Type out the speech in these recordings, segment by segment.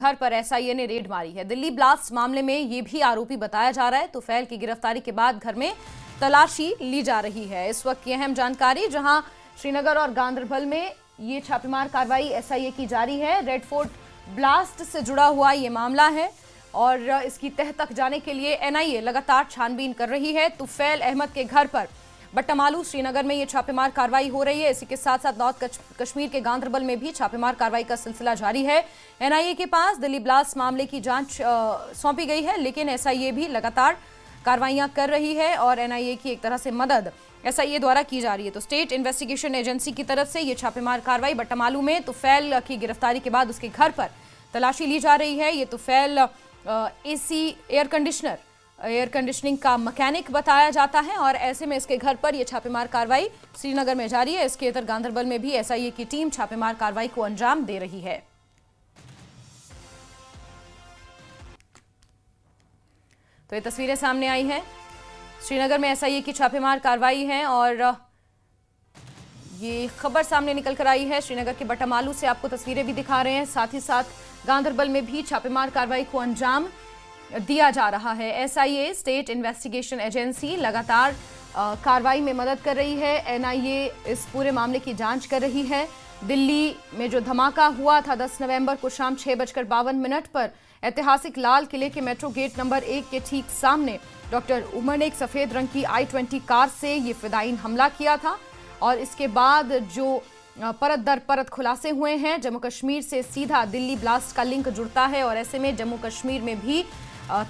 घर पर एसआईए ने रेड मारी है। दिल्ली ब्लास्ट मामले में ये भी आरोपी बताया जा रहा है। तुफैल की गिरफ्तारी के बाद घर में तलाशी ली जा रही है। इस वक्त की अहम जानकारी, जहां श्रीनगर और गांदरबल में ये छापेमार कार्रवाई एसआईए की जारी है। रेड फोर्ट ब्लास्ट से जुड़ा हुआ ये मामला है और इसकी तह तक जाने के लिए एनआईए लगातार छानबीन कर रही है। तुफैल अहमद के घर पर बट्टामालू श्रीनगर में ये छापेमार कार्रवाई हो रही है। इसी के साथ साथ नॉर्थ कश्मीर के गांदरबल में भी छापेमार कार्रवाई का सिलसिला जारी है। एनआईए के पास दिल्ली ब्लास्ट मामले की जांच सौंपी गई है, लेकिन एसआईए भी लगातार कार्रवाइयां कर रही है और एनआईए की एक तरह से मदद एसआईए द्वारा की जा रही है। तो स्टेट इन्वेस्टिगेशन एजेंसी की तरफ से ये छापेमार कार्रवाई बट्टामालू में तुफैल की गिरफ्तारी के बाद उसके घर पर तलाशी ली जा रही है। ये तुफैल एसी एयर कंडीशनिंग का मैकेनिक बताया जाता है और ऐसे में इसके घर पर यह छापेमार कार्रवाई श्रीनगर में जारी है। इसके इधर गांदरबल में भी एसआईए की टीम छापेमार कार्रवाई को अंजाम दे रही है। तो ये तस्वीरें सामने आई हैं। श्रीनगर में एसआईए की छापेमार कार्रवाई है और ये खबर सामने निकल कर आई है। श्रीनगर के बट्टामालू से आपको तस्वीरें भी दिखा रहे हैं। साथ ही साथ गांदरबल में भी छापेमार कार्रवाई को अंजाम दिया जा रहा है। एसआईए स्टेट इन्वेस्टिगेशन एजेंसी लगातार कार्रवाई में मदद कर रही है। एनआईए इस पूरे मामले की जांच कर रही है। दिल्ली में जो धमाका हुआ था 10 नवंबर को शाम 6:52 पर ऐतिहासिक लाल किले के मेट्रो गेट नंबर 1 के ठीक सामने डॉक्टर उमर ने एक सफेद रंग की i20 कार से ये फिदायीन हमला किया था और इसके बाद जो परत दर परत खुलासे हुए हैं, जम्मू कश्मीर से सीधा दिल्ली ब्लास्ट का लिंक जुड़ता है और ऐसे में जम्मू कश्मीर में भी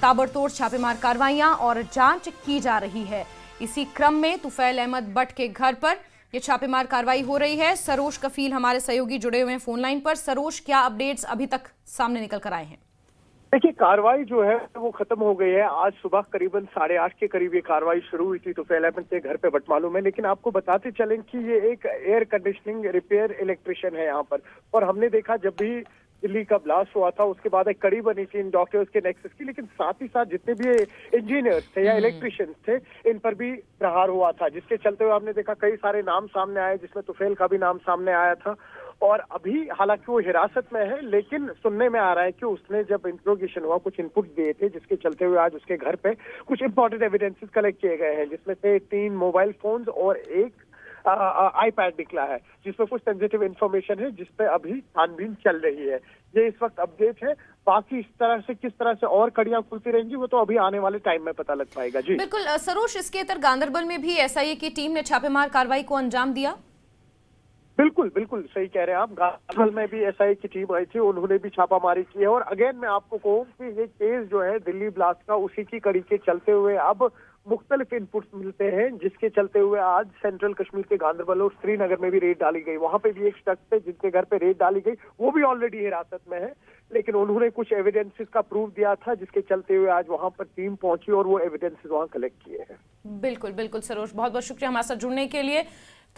ताबड़तोड़ छापेमार कार्रवाइयां और जांच की जा रही है। इसी क्रम में तुफैल अहमद बट के घर पर यह छापेमार कार्रवाई हो रही है। सरोज कफील हमारे सहयोगी जुड़े हुए हैं फोन लाइन पर। सरोज, क्या अपडेट्स अभी तक सामने निकल कर आए हैं? देखिए, कार्रवाई जो है वो खत्म हो गई है। आज सुबह करीबन 8:30 के करीब ये कार्रवाई शुरू हुई थी तुफैल अहमद के घर पे बट्टामालू में। लेकिन आपको बताते चलें कि ये एक एयर कंडीशनिंग रिपेयर इलेक्ट्रिशियन है यहाँ पर, और हमने देखा जब भी दिल्ली का ब्लास्ट हुआ था उसके बाद एक कड़ी बनी थी इन डॉक्टर्स के नेक्सस की, लेकिन साथ ही साथ जितने भी इंजीनियर्स थे या इलेक्ट्रिशियंस थे इन पर भी प्रहार हुआ था, जिसके चलते हुए आपने देखा कई सारे नाम सामने आए, जिसमें तुफैल का भी नाम सामने आया था। और अभी हालांकि वो हिरासत में है, लेकिन सुनने में आ रहा है कि उसने जब इंट्रोगेशन हुआ कुछ इनपुट दिए थे, जिसके चलते हुए आज उसके घर पे कुछ इंपॉर्टेंट एविडेंसेस कलेक्ट किए गए हैं, जिसमें से 3 मोबाइल फोन्स और एक आईपैड निकला है, जिसमें कुछ सेंसिटिव इंफॉर्मेशन है, जिसपे अभी छानबीन चल रही है। ये इस वक्त अपडेट है। बाकी इस तरह से किस तरह से और कड़ियां खुलती रहेंगी वो तो अभी आने वाले टाइम में पता लग पाएगा। जी बिल्कुल सरोज, इसके इधर गांदरबल में भी एसआईए की टीम ने छापेमार कार्रवाई को अंजाम दिया। बिल्कुल बिल्कुल सही कह रहे हैं आप। गांदरबल में भी एसआईए की टीम आई थी, उन्होंने भी छापामारी की है। और अगेन मैं आपको कहूँ कि ये केस जो है दिल्ली ब्लास्ट का, उसी की कड़ी के चलते हुए अब मुख्तलिफ इनपुट्स मिलते हैं, जिसके चलते हुए आज सेंट्रल कश्मीर के गांदरबल और श्रीनगर में भी रेड डाली गई। वहां पे भी एक शख्स थे जिनके घर पे रेड डाली गई, वो भी ऑलरेडी हिरासत में है, लेकिन उन्होंने कुछ एविडेंसेस का प्रूफ दिया था, जिसके चलते हुए आज वहां पर टीम पहुंची और वो एविडेंसेस वहां कलेक्ट किए हैं। बिल्कुल बिल्कुल सरोज, बहुत बहुत शुक्रिया हमारे साथ जुड़ने के लिए।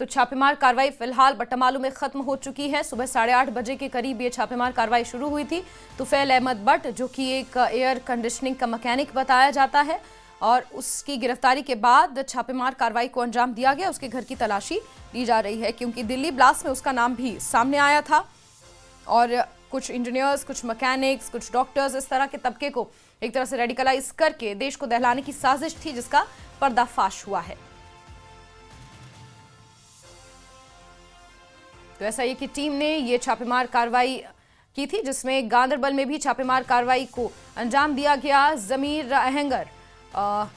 तो छापेमार कार्रवाई फिलहाल बट्टामालू में खत्म हो चुकी है। सुबह 8:30 बजे के करीब ये छापेमार कार्रवाई शुरू हुई थी। तुफैल अहमद बट, जो कि एक एयर कंडीशनिंग का मैकेनिक बताया जाता है, और उसकी गिरफ्तारी के बाद छापेमार कार्रवाई को अंजाम दिया गया। उसके घर की तलाशी ली जा रही है, क्योंकि दिल्ली ब्लास्ट में उसका नाम भी सामने आया था और कुछ इंजीनियर्स, कुछ मैकेनिक्स, कुछ डॉक्टर्स, इस तरह के तबके को एक तरह से रेडिकलाइज करके देश को दहलाने की साजिश थी, जिसका पर्दाफाश हुआ है। तो एसआईए की टीम ने ये छापेमार कार्रवाई की थी, जिसमें गांदरबल में भी छापेमार कार्रवाई को अंजाम दिया गया। जमीर अहंगर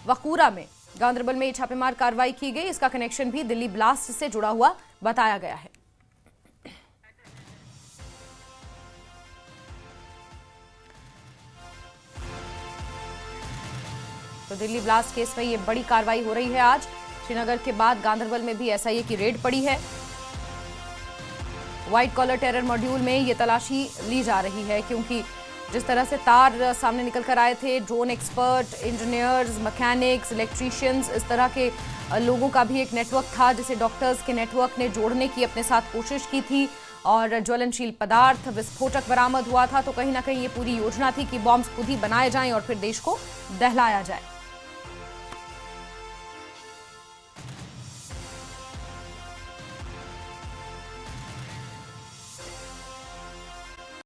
वकूरा में गांदरबल में ये छापेमार कार्रवाई की गई। इसका कनेक्शन भी दिल्ली ब्लास्ट से जुड़ा हुआ बताया गया है। तो दिल्ली ब्लास्ट केस में ये बड़ी कार्रवाई हो रही है आज। श्रीनगर के बाद गांदरबल में भी एसआईए की रेड पड़ी है। व्हाइट कॉलर टेरर मॉड्यूल में ये तलाशी ली जा रही है, क्योंकि जिस तरह से तार सामने निकल कर आए थे, drone expert, engineers, mechanics, electricians, इस तरह के लोगों का भी एक नेटवर्क था, जिसे डॉक्टर्स के नेटवर्क ने जोड़ने की अपने साथ कोशिश की थी। और ज्वलनशील पदार्थ, विस्फोटक बरामद हुआ था। तो कहीं ना कहीं ये पूरी योजना थी कि बॉम्ब्स खुद ही बनाए जाएं और फिर देश को दहलाया जाए।